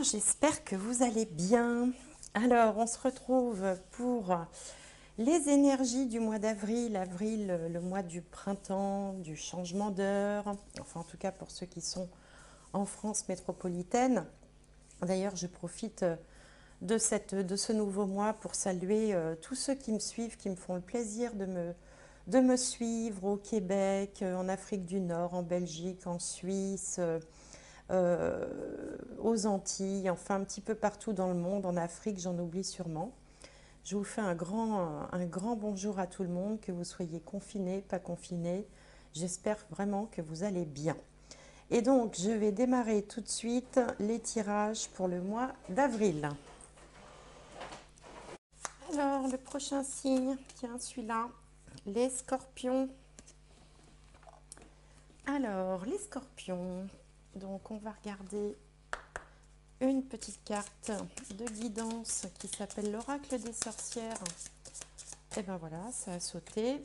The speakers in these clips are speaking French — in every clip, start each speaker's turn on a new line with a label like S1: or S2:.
S1: J'espère que vous allez bien. Alors, on se retrouve pour les énergies du mois d'avril. Avril, le mois du printemps, du changement d'heure. Enfin, en tout cas, pour ceux qui sont en France métropolitaine. D'ailleurs, je profite de ce nouveau mois pour saluer tous ceux qui me suivent, qui me font le plaisir de me suivre au Québec, en Afrique du Nord, en Belgique, en Suisse, aux Antilles, enfin un petit peu partout dans le monde, en Afrique, j'en oublie sûrement. Je vous fais un grand bonjour à tout le monde, que vous soyez confinés, pas confinés. J'espère vraiment que vous allez bien. Et donc, je vais démarrer tout de suite les tirages pour le mois d'avril. Alors, le prochain signe, tiens, celui-là, les scorpions. Alors, les scorpions, donc on va regarder une petite carte de guidance qui s'appelle l'oracle des sorcières. Et ben voilà, ça a sauté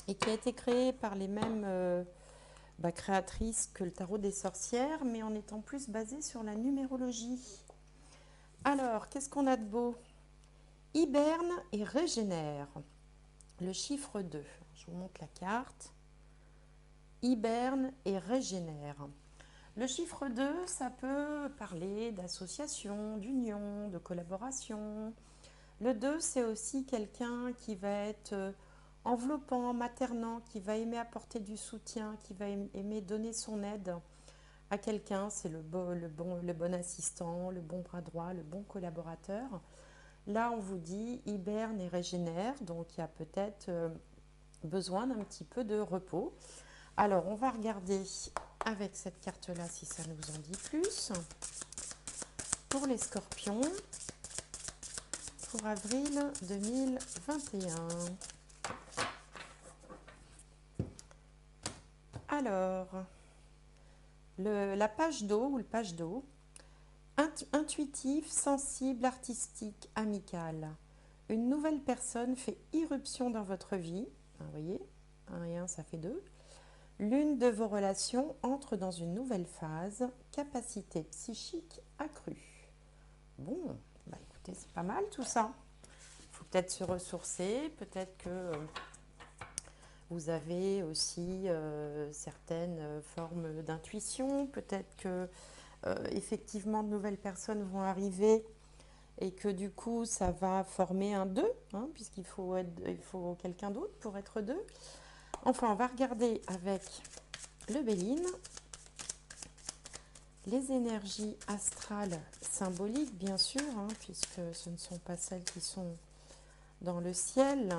S1: et qui a été créé par les mêmes créatrices que le tarot des sorcières, mais en étant plus basé sur la numérologie. Alors, qu'est-ce qu'on a de beau? Hiberne et régénère. Le chiffre 2. Je vous montre la carte. Hiberne et régénère. Le chiffre 2, ça peut parler d'association, d'union, de collaboration. Le 2, c'est aussi quelqu'un qui va être enveloppant, maternant, qui va aimer apporter du soutien, qui va aimer donner son aide à quelqu'un. C'est le bon assistant, le bon bras droit, le bon collaborateur. Là, on vous dit hiberne et régénère, donc il y a peut-être besoin d'un petit peu de repos. Alors, on va regarder avec cette carte-là si ça nous en dit plus. Pour les scorpions, pour avril 2021. Alors, la page d'eau ou le page d'eau, intuitif, sensible, artistique, amical. Une nouvelle personne fait irruption dans votre vie. Vous voyez, 1 et 1, ça fait 2. L'une de vos relations entre dans une nouvelle phase, capacité psychique accrue. Bon, bah écoutez, c'est pas mal tout ça. Il faut peut-être se ressourcer, peut-être que vous avez aussi certaines formes d'intuition, peut-être que effectivement de nouvelles personnes vont arriver et que du coup ça va former un 2, hein, puisqu'il faut, il faut quelqu'un d'autre pour être 2. Enfin, on va regarder avec le Béline les énergies astrales symboliques, bien sûr, hein, puisque ce ne sont pas celles qui sont dans le ciel.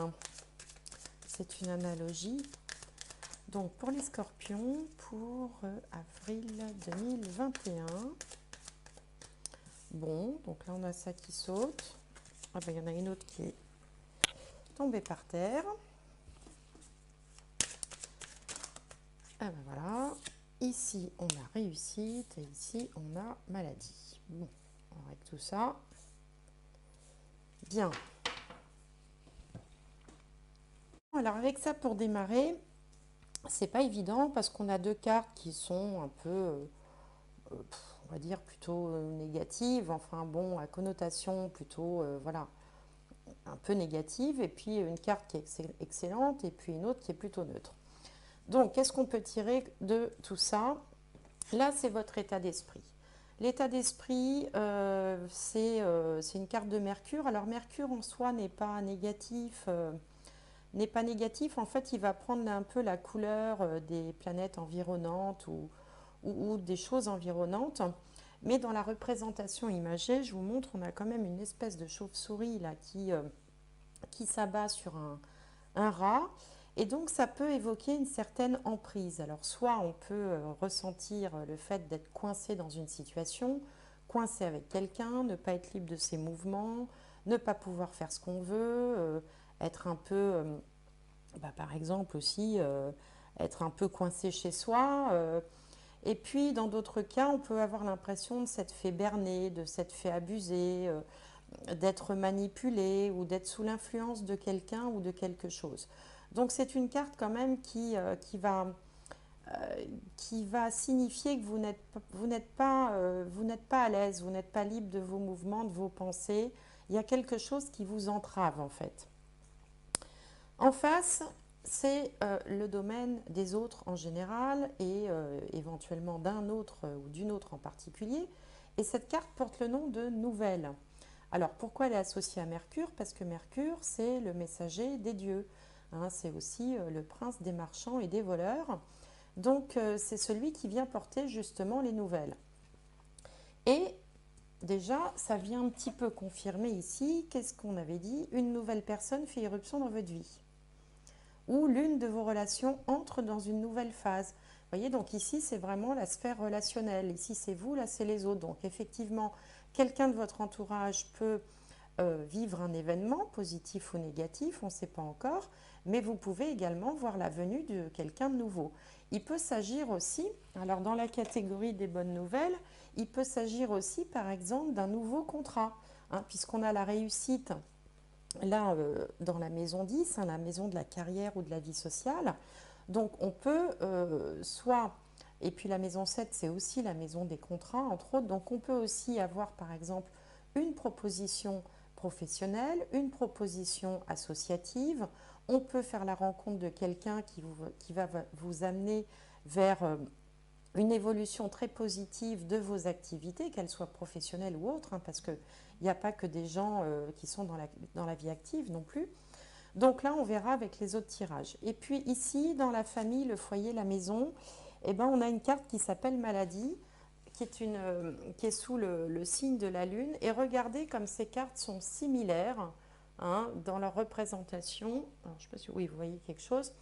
S1: C'est une analogie. Donc, pour les scorpions, pour avril 2021. Bon, donc là, on a ça qui saute. Ah ben, il y en a une autre qui est tombée par terre. Ah ben voilà. Ici, on a réussite et ici, on a maladie. Bon, on règle tout ça. Bien. Alors, avec ça, pour démarrer, c'est pas évident parce qu'on a deux cartes qui sont un peu, on va dire, plutôt négatives. Enfin, bon, à connotation plutôt, voilà, un peu négative. Et puis, une carte qui est excellente et puis une autre qui est plutôt neutre. Donc, qu'est-ce qu'on peut tirer de tout ça? Là, c'est votre état d'esprit. L'état d'esprit, c'est une carte de Mercure. Alors, Mercure en soi n'est pas négatif. En fait, il va prendre un peu la couleur des planètes environnantes ou des choses environnantes. Mais dans la représentation imagée, je vous montre, on a quand même une espèce de chauve-souris là qui s'abat sur un rat. Et donc, ça peut évoquer une certaine emprise. Alors, soit on peut ressentir le fait d'être coincé dans une situation, coincé avec quelqu'un, ne pas être libre de ses mouvements, ne pas pouvoir faire ce qu'on veut, être un peu, par exemple aussi, être un peu coincé chez soi. Et puis, dans d'autres cas, on peut avoir l'impression de s'être fait berner, de s'être fait abuser, d'être manipulé ou d'être sous l'influence de quelqu'un ou de quelque chose. Donc c'est une carte quand même qui va qui va signifier que vous n'êtes pas à l'aise, vous n'êtes pas libre de vos mouvements, de vos pensées. Il y a quelque chose qui vous entrave en fait. En face, c'est le domaine des autres en général et éventuellement d'un autre ou d'une autre en particulier. Et cette carte porte le nom de Nouvelle. Alors pourquoi elle est associée à Mercure? Parce que Mercure, c'est le messager des dieux. Hein, c'est aussi le prince des marchands et des voleurs. Donc c'est celui qui vient porter justement les nouvelles. Et déjà, ça vient un petit peu confirmer ici, qu'est-ce qu'on avait dit? Une nouvelle personne fait irruption dans votre vie. Ou l'une de vos relations entre dans une nouvelle phase. Vous voyez, donc ici, c'est vraiment la sphère relationnelle. Ici, c'est vous, là, c'est les autres. Donc effectivement, quelqu'un de votre entourage peut vivre un événement positif ou négatif, on ne sait pas encore, mais vous pouvez également voir la venue de quelqu'un de nouveau. Il peut s'agir aussi, alors dans la catégorie des bonnes nouvelles, il peut s'agir aussi par exemple d'un nouveau contrat, hein, puisqu'on a la réussite là dans la maison 10, hein, la maison de la carrière ou de la vie sociale. Donc on peut soit, et puis la maison 7 c'est aussi la maison des contrats entre autres, donc on peut aussi avoir par exemple une proposition professionnelle, une proposition associative, on peut faire la rencontre de quelqu'un qui va vous amener vers une évolution très positive de vos activités, qu'elles soient professionnelles ou autres, hein, parce qu'il n'y a pas que des gens qui sont dans la vie active non plus. Donc là, on verra avec les autres tirages. Et puis ici, dans la famille, le foyer, la maison, eh ben, on a une carte qui s'appelle maladie, qui est sous le signe de la lune. Et regardez comme ces cartes sont similaires hein, dans leur représentation. Alors, je ne sais pas si oui, vous voyez quelque chose.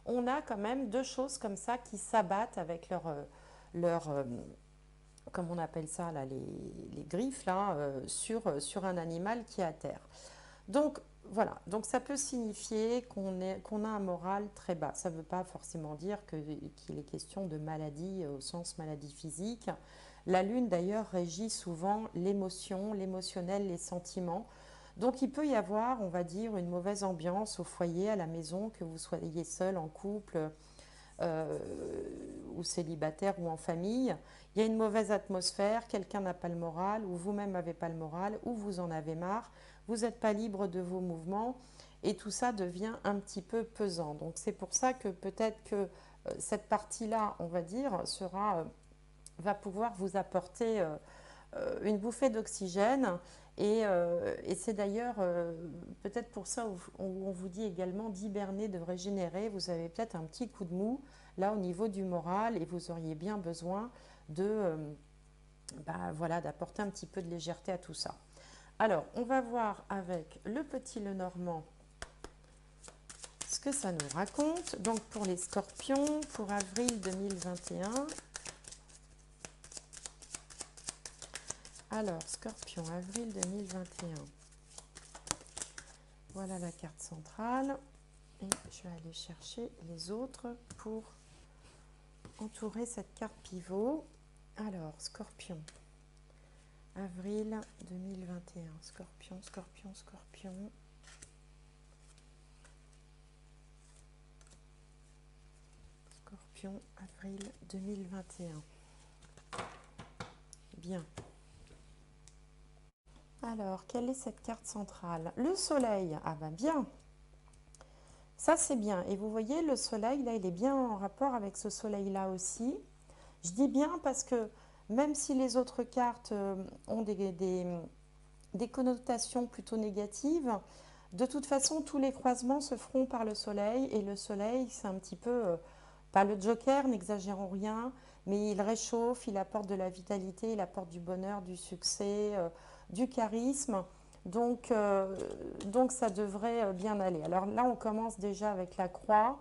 S1: On a quand même deux choses comme ça qui s'abattent avec leur comme on appelle ça, là, les griffes, là, sur un animal qui est à terre. Donc, voilà, donc ça peut signifier qu'on a un moral très bas. Ça ne veut pas forcément dire qu'il est question de maladie au sens maladie physique. La lune, d'ailleurs, régit souvent l'émotion, l'émotionnel, les sentiments. Donc, il peut y avoir, on va dire, une mauvaise ambiance au foyer, à la maison, que vous soyez seul, en couple, euh, ou célibataire ou en famille, il y a une mauvaise atmosphère, quelqu'un n'a pas le moral, ou vous-même n'avez pas le moral, ou vous en avez marre, vous n'êtes pas libre de vos mouvements, et tout ça devient un petit peu pesant. Donc c'est pour ça que peut-être que cette partie-là, on va dire, va pouvoir vous apporter une bouffée d'oxygène. Et c'est d'ailleurs peut-être pour ça où on vous dit également d'hiberner, de régénérer. Vous avez peut-être un petit coup de mou là au niveau du moral et vous auriez bien besoin voilà, d'apporter un petit peu de légèreté à tout ça. Alors, on va voir avec le petit Lenormand ce que ça nous raconte. Donc pour les scorpions, pour avril 2021. Alors, Scorpion, avril 2021. Voilà la carte centrale. Et je vais aller chercher les autres pour entourer cette carte pivot. Alors, Scorpion, avril 2021. Scorpion, Scorpion, Scorpion. Scorpion, avril 2021. Bien. Alors, quelle est cette carte centrale? Le soleil. Ah ben bien. Ça, c'est bien. Et vous voyez, le soleil, là, il est bien en rapport avec ce soleil-là aussi. Je dis bien parce que même si les autres cartes ont des connotations plutôt négatives, de toute façon, tous les croisements se feront par le soleil. Et le soleil, c'est un petit peu, pas le joker, n'exagérons rien, mais il réchauffe, il apporte de la vitalité, il apporte du bonheur, du succès, du charisme. Donc ça devrait bien aller. Alors là, on commence déjà avec la croix.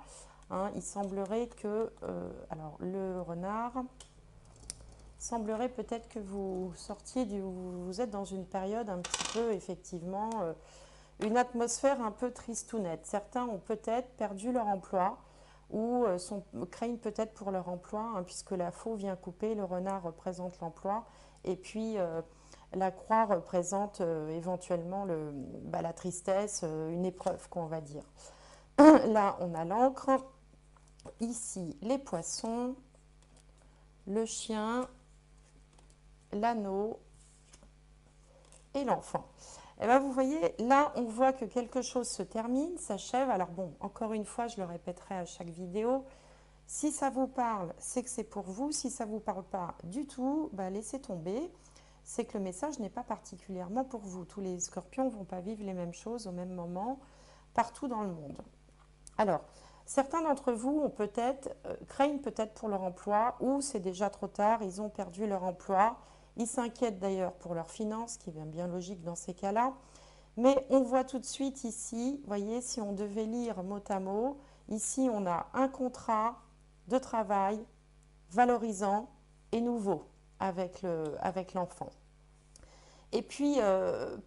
S1: Hein. Il semblerait que, alors le renard, semblerait peut-être que vous sortiez vous êtes dans une période un petit peu, effectivement, une atmosphère un peu tristounette. Certains ont peut-être perdu leur emploi ou craignent peut-être pour leur emploi, hein, puisque la faux vient couper, le renard représente l'emploi, et puis la croix représente éventuellement la tristesse, une épreuve, qu'on va dire. Là, on a l'encre. Ici, les poissons. le chien, l'anneau et l'enfant. Et bien vous voyez, là on voit que quelque chose se termine, s'achève. Alors bon, encore une fois, je le répéterai à chaque vidéo, si ça vous parle, c'est que c'est pour vous. Si ça ne vous parle pas du tout, bah laissez tomber. C'est que le message n'est pas particulièrement pour vous. Tous les scorpions ne vont pas vivre les mêmes choses au même moment, partout dans le monde. Alors, certains d'entre vous ont peut-être, craignent peut-être pour leur emploi, ou c'est déjà trop tard, ils ont perdu leur emploi. Ils s'inquiètent d'ailleurs pour leurs finances, ce qui est bien logique dans ces cas-là. Mais on voit tout de suite ici, vous voyez, si on devait lire mot à mot, ici on a un contrat de travail valorisant et nouveau avec l'enfant. Et puis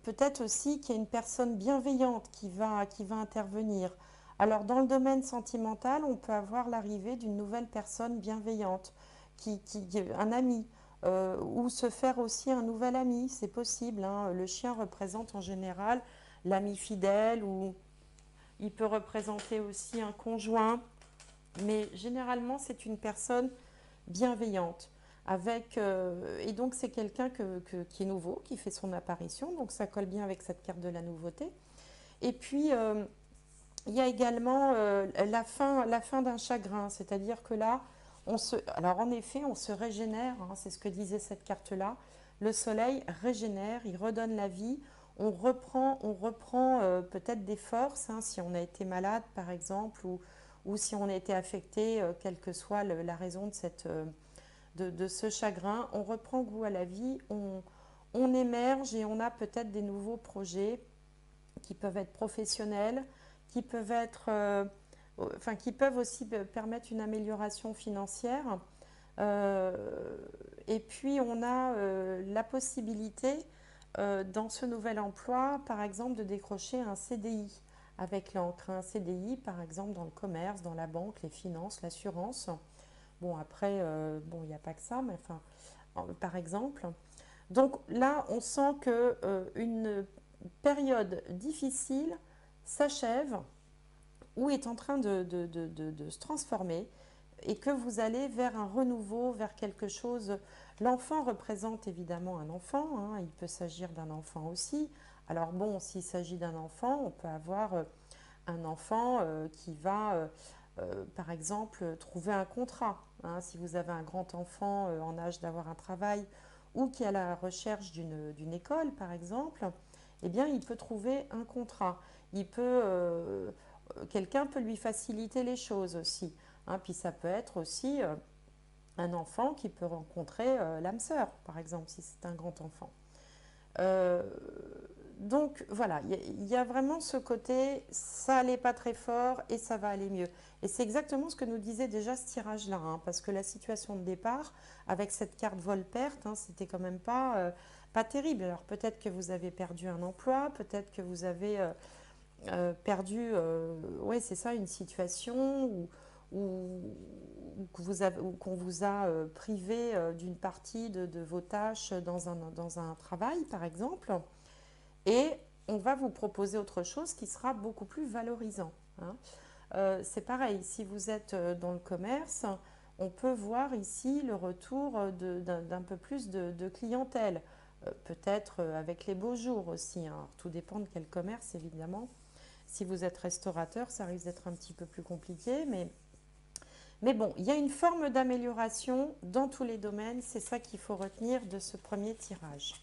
S1: peut-être aussi qu'il y a une personne bienveillante qui va intervenir. Alors dans le domaine sentimental, on peut avoir l'arrivée d'une nouvelle personne bienveillante, un ami, ou se faire aussi un nouvel ami, c'est possible, hein. Le chien représente en général l'ami fidèle, ou il peut représenter aussi un conjoint, mais généralement c'est une personne bienveillante. Et donc c'est quelqu'un qui est nouveau, qui fait son apparition, donc ça colle bien avec cette carte de la nouveauté. Et puis il y a également la fin d'un chagrin, c'est-à-dire que là, alors en effet, on se régénère, hein, c'est ce que disait cette carte-là. Le soleil régénère, il redonne la vie, on reprend peut-être des forces, hein, si on a été malade par exemple, ou si on a été affecté, quelle que soit la raison de ce chagrin, on reprend goût à la vie, on émerge et on a peut-être des nouveaux projets qui peuvent être professionnels, qui peuvent être, qui peuvent aussi permettre une amélioration financière. Euh, et puis on a la possibilité dans ce nouvel emploi, par exemple, de décrocher un CDI avec l'encre, un CDI par exemple dans le commerce, dans la banque, les finances, l'assurance. Bon, après, bon, il n'y a pas que ça, mais enfin, par exemple. Donc là, on sent que une période difficile s'achève ou est en train de se transformer et que vous allez vers un renouveau, vers quelque chose. L'enfant représente évidemment un enfant, hein, il peut s'agir d'un enfant aussi. Alors bon, s'il s'agit d'un enfant, on peut avoir un enfant qui va, par exemple, trouver un contrat, hein. Si vous avez un grand enfant en âge d'avoir un travail ou qui est à la recherche d'une école, par exemple, eh bien, il peut trouver un contrat. Quelqu'un peut lui faciliter les choses aussi, hein. Puis ça peut être aussi un enfant qui peut rencontrer l'âme sœur, par exemple, si c'est un grand enfant. Euh, donc voilà, il y a vraiment ce côté, ça allait pas très fort et ça va aller mieux. Et c'est exactement ce que nous disait déjà ce tirage-là, hein, parce que la situation de départ, avec cette carte vol-perte, hein, c'était quand même pas terrible. Alors peut-être que vous avez perdu un emploi, peut-être que vous avez perdu, ouais, c'est ça, une situation où qu'on vous a privé d'une partie de vos tâches dans un travail, par exemple, et on va vous proposer autre chose qui sera beaucoup plus valorisant, hein. C'est pareil, si vous êtes dans le commerce, on peut voir ici le retour d'un peu plus de clientèle, peut-être avec les beaux jours aussi, hein. Alors, tout dépend de quel commerce, évidemment. Si vous êtes restaurateur, ça risque d'être un petit peu plus compliqué, mais bon, il y a une forme d'amélioration dans tous les domaines. C'est ça qu'il faut retenir de ce premier tirage.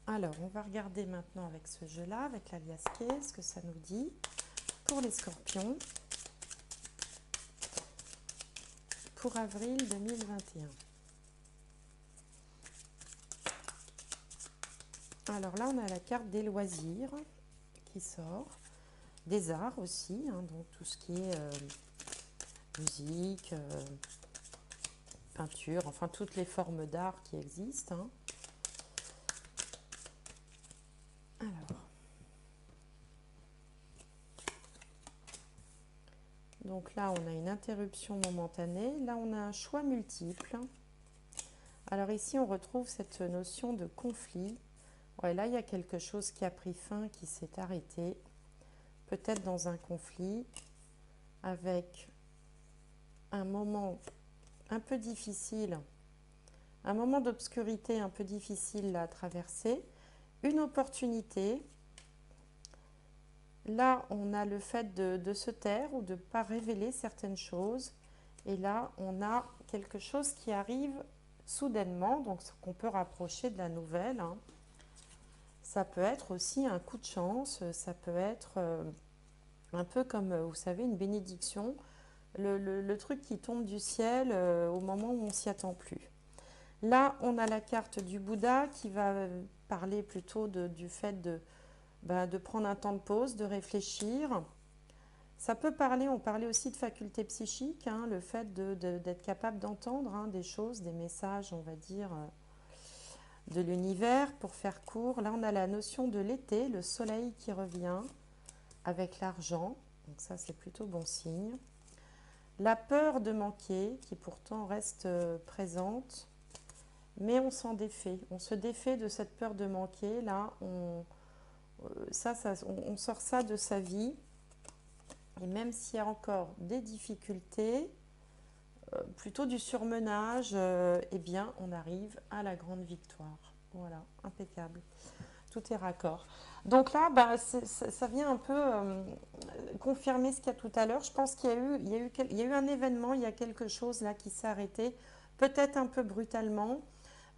S1: Alors, on va regarder maintenant avec ce jeu-là, avec l'alias K, ce que ça nous dit pour les scorpions pour avril 2021. Alors là, on a la carte des loisirs qui sort, des arts aussi, hein, donc tout ce qui est musique, peinture, enfin toutes les formes d'art qui existent, hein. Alors, donc là, on a une interruption momentanée. Là, on a un choix multiple. Alors ici, on retrouve cette notion de conflit. Ouais, là, il y a quelque chose qui a pris fin, qui s'est arrêté. Peut-être dans un conflit avec un moment un peu difficile, un moment d'obscurité un peu difficile à traverser, une opportunité. Là, on a le fait de se taire ou de ne pas révéler certaines choses. Et là, on a quelque chose qui arrive soudainement, donc ce qu'on peut rapprocher de la nouvelle, hein. Ça peut être aussi un coup de chance, ça peut être un peu comme, vous savez, une bénédiction, le truc qui tombe du ciel au moment où on s'y attend plus. Là, on a la carte du Bouddha qui va parler plutôt du fait de prendre un temps de pause, de réfléchir. Ça peut parler, on parlait aussi de faculté psychique, hein, le fait d'être capable d'entendre, hein, des choses, des messages, on va dire, de l'univers. Pour faire court, là on a la notion de l'été, le soleil qui revient avec l'argent, donc ça c'est plutôt bon signe. La peur de manquer qui pourtant reste présente, mais on s'en défait, on se défait de cette peur de manquer, là on sort ça de sa vie. Et même s'il y a encore des difficultés, plutôt du surmenage, eh bien, on arrive à la grande victoire. Voilà, impeccable. Tout est raccord. Donc là, bah, ça vient un peu confirmer ce qu'il y a tout à l'heure. Je pense qu'il y a eu un événement, il y a quelque chose là qui s'est arrêté, peut-être un peu brutalement,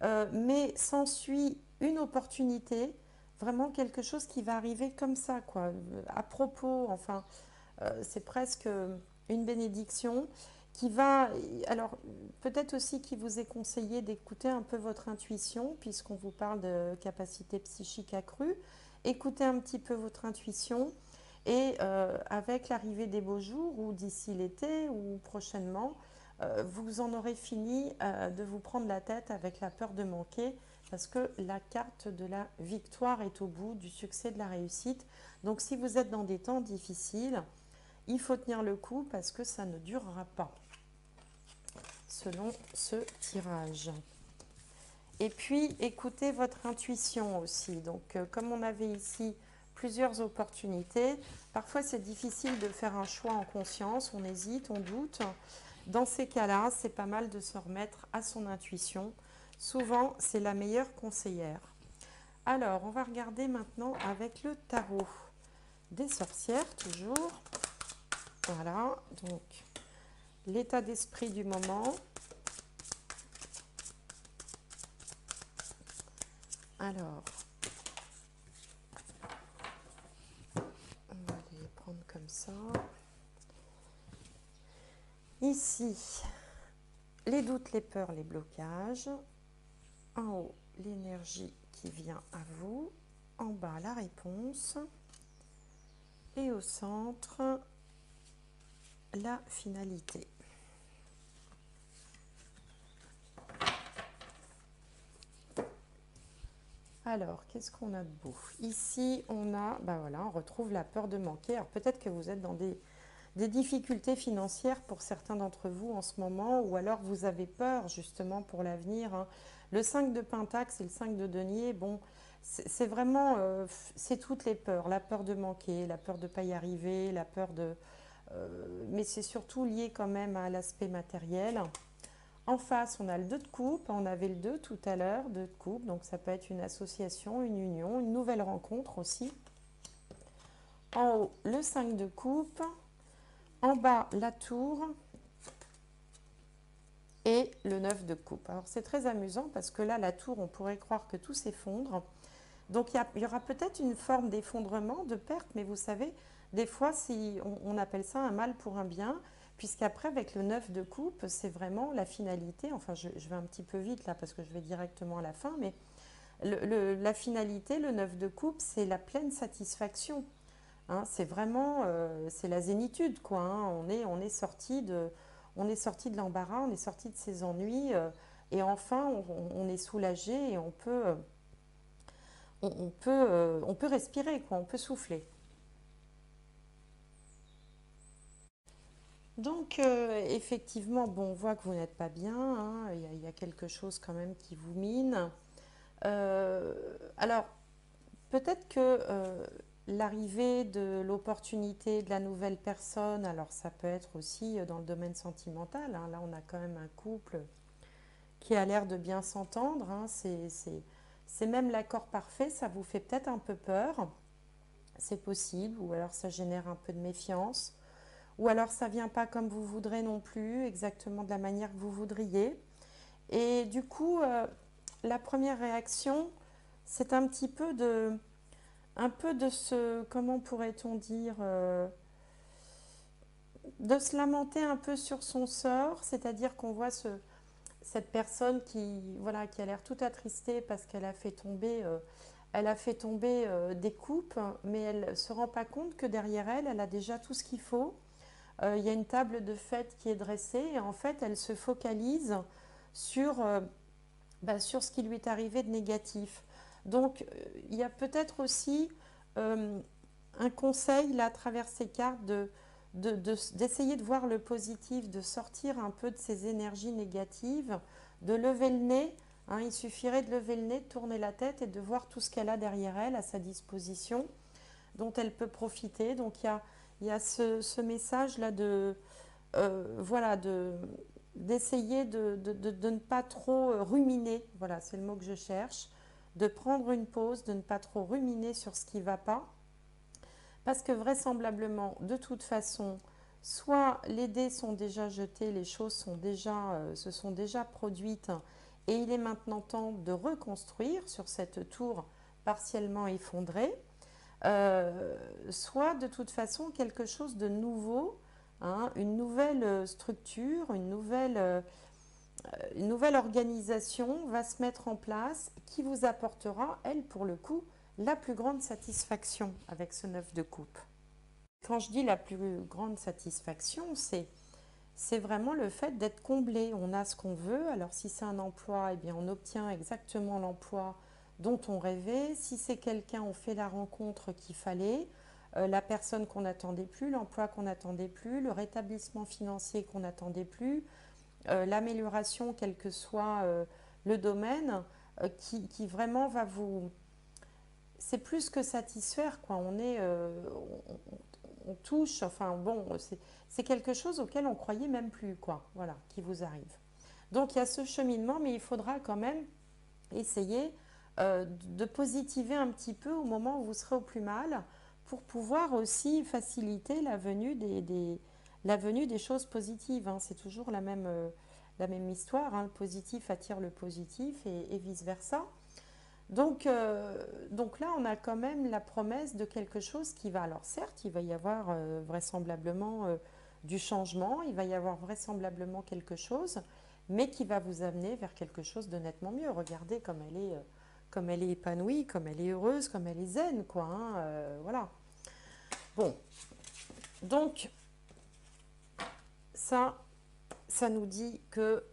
S1: mais s'ensuit une opportunité, vraiment quelque chose qui va arriver comme ça, quoi, à propos, enfin. C'est presque une bénédiction qui va, alors peut-être aussi qu'il vous est conseillé d'écouter un peu votre intuition, puisqu'on vous parle de capacité psychique accrue. Écoutez un petit peu votre intuition et avec l'arrivée des beaux jours ou d'ici l'été ou prochainement, vous en aurez fini de vous prendre la tête avec la peur de manquer parce que la carte de la victoire est au bout, du succès, de la réussite. Donc si vous êtes dans des temps difficiles, il faut tenir le coup parce que ça ne durera pas, selon ce tirage. Et puis, écoutez votre intuition aussi. Donc, comme on avait ici plusieurs opportunités, parfois c'est difficile de faire un choix en conscience, on hésite, on doute. Dans ces cas-là, c'est pas mal de se remettre à son intuition. Souvent, c'est la meilleure conseillère. Alors, on va regarder maintenant avec le tarot des sorcières, toujours. Voilà, donc l'état d'esprit du moment. Alors, on va les prendre comme ça. Ici, les doutes, les peurs, les blocages. En haut, l'énergie qui vient à vous. En bas, la réponse. Et au centre, la finalité. Alors, qu'est-ce qu'on a de beau? Ici, on a, ben voilà, on retrouve la peur de manquer. Alors, peut-être que vous êtes dans des difficultés financières pour certains d'entre vous en ce moment, ou alors vous avez peur justement pour l'avenir, hein. Le 5 de Pentacle et le 5 de Denier, bon, c'est vraiment, c'est toutes les peurs. La peur de manquer, la peur de ne pas y arriver, la peur de... mais c'est surtout lié quand même à l'aspect matériel. En face, on a le 2 de coupe, on avait le 2 tout à l'heure, 2 de coupe, donc ça peut être une association, une union, une nouvelle rencontre aussi. En haut, le 5 de coupe, en bas, la tour et le 9 de coupe. Alors c'est très amusant parce que là, la tour, on pourrait croire que tout s'effondre. Donc il y aura peut-être une forme d'effondrement, de perte, mais vous savez, des fois, si on appelle ça un mal pour un bien, puisqu'après, avec le 9 de coupe, c'est vraiment la finalité. Enfin, je vais un petit peu vite là parce que je vais directement à la fin, mais la finalité, le 9 de coupe, c'est la pleine satisfaction. Hein, c'est vraiment, c'est la zénitude, quoi, hein. On est sorti de l'embarras, on est sorti de ses ennuis, et enfin, on est soulagé et on peut respirer, quoi, on peut souffler. Donc, effectivement, bon, on voit que vous n'êtes pas bien, hein, il y a quelque chose quand même qui vous mine. Alors, peut-être que l'arrivée de l'opportunité de la nouvelle personne, alors ça peut être aussi dans le domaine sentimental, hein. Là, on a quand même un couple qui a l'air de bien s'entendre, hein. C'est même l'accord parfait, ça vous fait peut-être un peu peur, c'est possible, ou alors ça génère un peu de méfiance, ou alors ça vient pas comme vous voudrez non plus, exactement de la manière que vous voudriez. Et du coup, la première réaction, c'est un peu de ce, comment pourrait-on dire, de se lamenter un peu sur son sort, c'est-à-dire qu'on voit cette personne qui, voilà, qui a l'air tout attristée parce qu'elle a fait tomber, des coupes, mais elle ne se rend pas compte que derrière elle, elle a déjà tout ce qu'il faut. Il y a une table de fête qui est dressée et en fait, elle se focalise sur, sur ce qui lui est arrivé de négatif. Donc, il y a peut-être aussi euh, un conseil là à travers ces cartes d'essayer de voir le positif, de sortir un peu de ces énergies négatives, de lever le nez. Hein, il suffirait de lever le nez, de tourner la tête et de voir tout ce qu'elle a derrière elle, à sa disposition, dont elle peut profiter. Donc il y a ce message-là voilà, d'essayer de ne pas trop ruminer. Voilà, c'est le mot que je cherche. De prendre une pause, de ne pas trop ruminer sur ce qui ne va pas. Parce que vraisemblablement, de toute façon, soit les dés sont déjà jetés, les choses se sont déjà produites, et il est maintenant temps de reconstruire sur cette tour partiellement effondrée, soit de toute façon quelque chose de nouveau, hein, une nouvelle structure, une nouvelle organisation va se mettre en place qui vous apportera, elle, pour le coup, la plus grande satisfaction avec ce 9 de coupe. Quand je dis la plus grande satisfaction, c'est vraiment le fait d'être comblé. On a ce qu'on veut. Alors si c'est un emploi, eh bien on obtient exactement l'emploi dont on rêvait. Si c'est quelqu'un, on fait la rencontre qu'il fallait, la personne qu'on n'attendait plus, l'emploi qu'on n'attendait plus, le rétablissement financier qu'on n'attendait plus, l'amélioration, quel que soit le domaine, qui vraiment va vous... C'est plus que satisfaire, quoi. On touche, enfin bon, c'est quelque chose auquel on croyait même plus, quoi, voilà, qui vous arrive. Donc il y a ce cheminement, mais il faudra quand même essayer de positiver un petit peu au moment où vous serez au plus mal pour pouvoir aussi faciliter la venue des choses positives, hein. C'est toujours la même histoire, hein. Le positif attire le positif et vice-versa. Donc là, on a quand même la promesse de quelque chose qui va, alors certes, il va y avoir vraisemblablement du changement, il va y avoir vraisemblablement quelque chose, mais qui va vous amener vers quelque chose de nettement mieux. Regardez comme elle est épanouie, comme elle est heureuse, comme elle est zen, quoi, hein, voilà. Bon, donc ça, ça nous dit que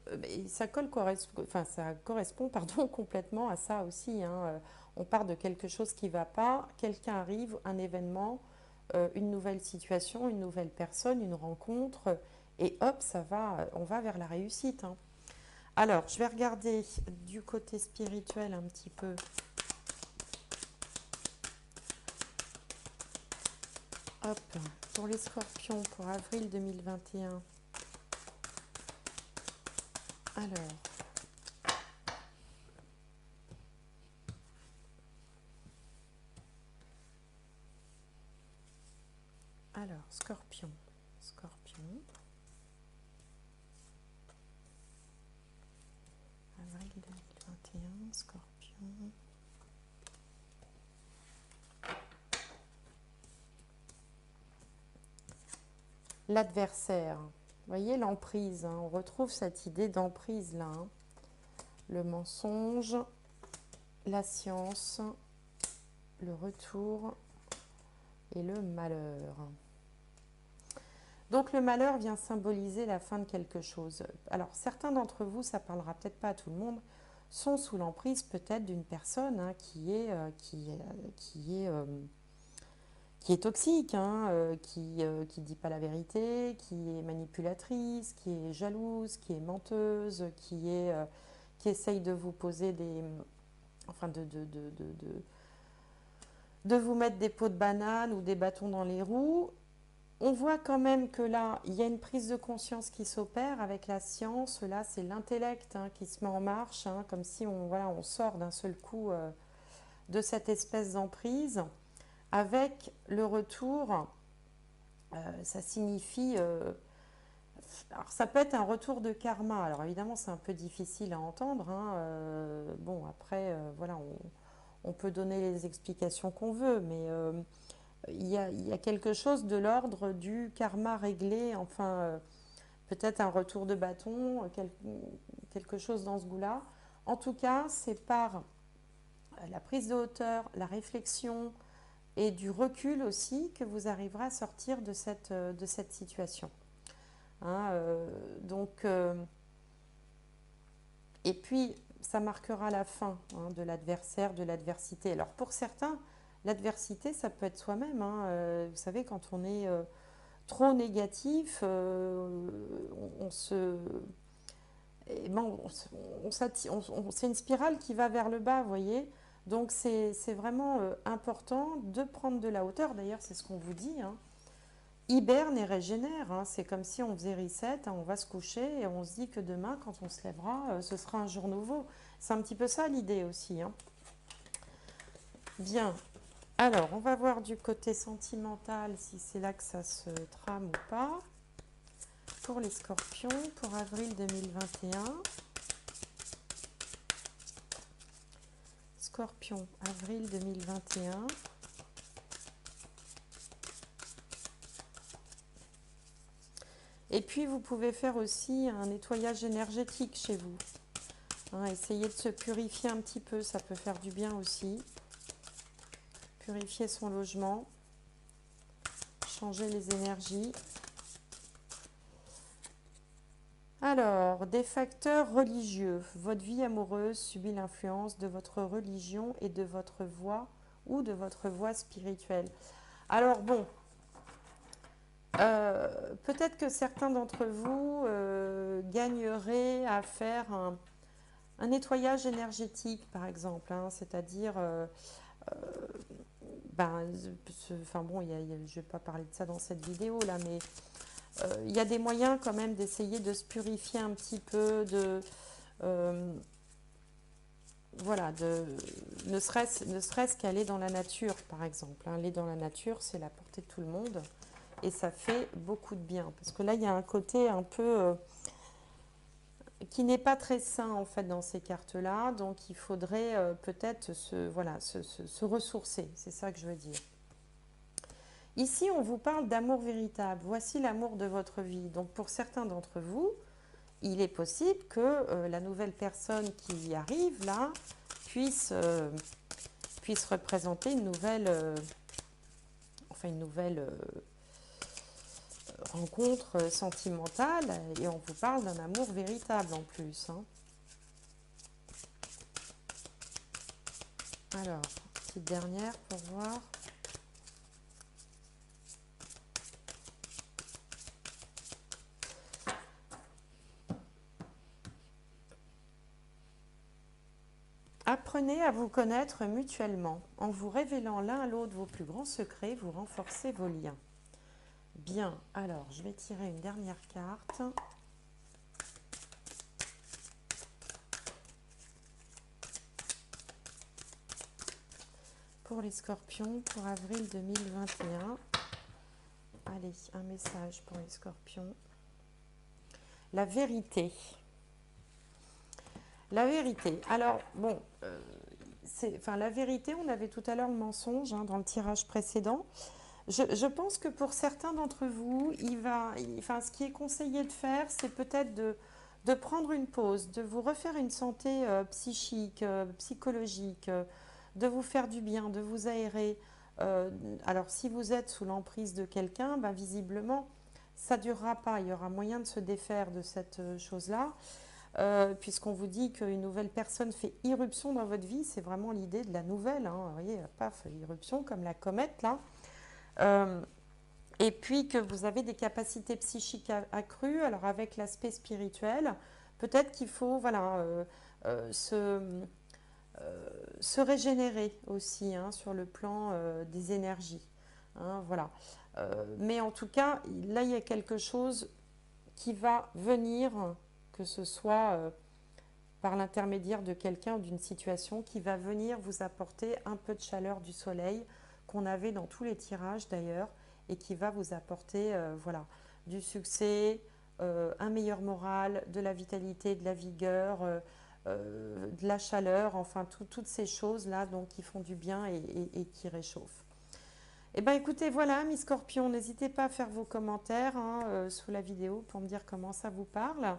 S1: ça correspond pardon, complètement à ça aussi, hein. On part de quelque chose qui ne va pas, quelqu'un arrive, un événement, une nouvelle situation, une nouvelle personne, une rencontre, et hop, on va vers la réussite, hein. Alors, je vais regarder du côté spirituel un petit peu. Hop, pour les scorpions, pour avril 2021. Alors, scorpion, avril 2021, scorpion. L'adversaire, vous voyez l'emprise, hein, on retrouve cette idée d'emprise là, hein. Le mensonge, la science, le retour et le malheur. Donc le malheur vient symboliser la fin de quelque chose. Alors certains d'entre vous, ça parlera peut-être pas à tout le monde, sont sous l'emprise peut-être d'une personne, hein, qui est toxique, hein, qui dit pas la vérité, qui est manipulatrice, qui est jalouse, qui est menteuse, qui essaye de vous poser des, enfin de vous mettre des peaux de banane ou des bâtons dans les roues. On voit quand même que là, il y a une prise de conscience qui s'opère avec la science. Là, c'est l'intellect hein, qui se met en marche, hein, comme si on, voilà, on sort d'un seul coup de cette espèce d'emprise. Avec le retour, ça signifie... alors ça peut être un retour de karma. Alors évidemment, c'est un peu difficile à entendre. Hein, bon, après, voilà, on peut donner les explications qu'on veut, mais il y a quelque chose de l'ordre du karma réglé, enfin, peut-être un retour de bâton, quelque chose dans ce goût-là. En tout cas, c'est par la prise de hauteur, la réflexion et du recul aussi que vous arriverez à sortir de cette situation. Hein, donc, et puis, ça marquera la fin hein, de l'adversaire, de l'adversité. Alors, pour certains, l'adversité, ça peut être soi-même. Hein. Vous savez, quand on est trop négatif, on se... eh ben, c'est une spirale qui va vers le bas, vous voyez. Donc, c'est vraiment important de prendre de la hauteur. D'ailleurs, c'est ce qu'on vous dit. Hein. Hiberne et régénère. Hein. C'est comme si on faisait reset, hein, on va se coucher et on se dit que demain, quand on se lèvera, ce sera un jour nouveau. C'est un petit peu ça l'idée aussi. Hein. Bien. Alors, on va voir du côté sentimental si c'est là que ça se trame ou pas. Pour les scorpions, pour avril 2021. Scorpion, avril 2021. Et puis, vous pouvez faire aussi un nettoyage énergétique chez vous. Hein, essayez de se purifier un petit peu, ça peut faire du bien aussi. Purifier son logement, changer les énergies. Alors, des facteurs religieux. Votre vie amoureuse subit l'influence de votre religion et de votre voie ou de votre voie spirituelle. Alors bon, peut-être que certains d'entre vous gagneraient à faire un nettoyage énergétique, par exemple, hein, c'est-à-dire, ben, enfin bon, je ne vais pas parler de ça dans cette vidéo là, mais il y a des moyens quand même d'essayer de se purifier un petit peu, euh, voilà, ne serait-ce qu'aller dans la nature, par exemple. Hein. Aller dans la nature, c'est la portée de tout le monde et ça fait beaucoup de bien. Parce que là, il y a un côté un peu qui n'est pas très sain en fait dans ces cartes-là, donc il faudrait peut-être se ressourcer, c'est ça que je veux dire. Ici, on vous parle d'amour véritable. Voici l'amour de votre vie. Donc pour certains d'entre vous, il est possible que la nouvelle personne qui arrive là puisse représenter une nouvelle, rencontre sentimentale et on vous parle d'un amour véritable en plus. Hein. Alors, petite dernière pour voir. Apprenez à vous connaître mutuellement. En vous révélant l'un à l'autre vos plus grands secrets, vous renforcez vos liens. Bien, alors je vais tirer une dernière carte. Pour les scorpions, pour avril 2021. Allez, un message pour les scorpions. La vérité. La vérité. Alors, bon, la vérité, on avait tout à l'heure le mensonge hein, dans le tirage précédent. Je pense que pour certains d'entre vous, ce qui est conseillé de faire, c'est peut-être de prendre une pause, de vous refaire une santé psychique, psychologique, de vous faire du bien, de vous aérer. Alors, si vous êtes sous l'emprise de quelqu'un, ben, visiblement, ça ne durera pas. Il y aura moyen de se défaire de cette chose-là. Puisqu'on vous dit qu'une nouvelle personne fait irruption dans votre vie, c'est vraiment l'idée de la nouvelle. Hein. Vous voyez, paf, irruption comme la comète là. Et puis que vous avez des capacités psychiques accrues, alors avec l'aspect spirituel, peut-être qu'il faut voilà, se régénérer aussi hein, sur le plan des énergies. Hein, voilà. Mais en tout cas, là, il y a quelque chose qui va venir, que ce soit par l'intermédiaire de quelqu'un ou d'une situation qui va venir vous apporter un peu de chaleur du soleil qu'on avait dans tous les tirages d'ailleurs et qui va vous apporter voilà, du succès, un meilleur moral, de la vitalité, de la vigueur, de la chaleur, enfin toutes ces choses-là donc, qui font du bien et qui réchauffent. Eh bien écoutez, voilà, mes scorpions, n'hésitez pas à faire vos commentaires hein, sous la vidéo pour me dire comment ça vous parle.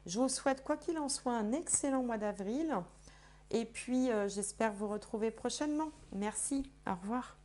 S1: Je vous souhaite, quoi qu'il en soit, un excellent mois d'avril. Et puis, j'espère vous retrouver prochainement. Merci, au revoir.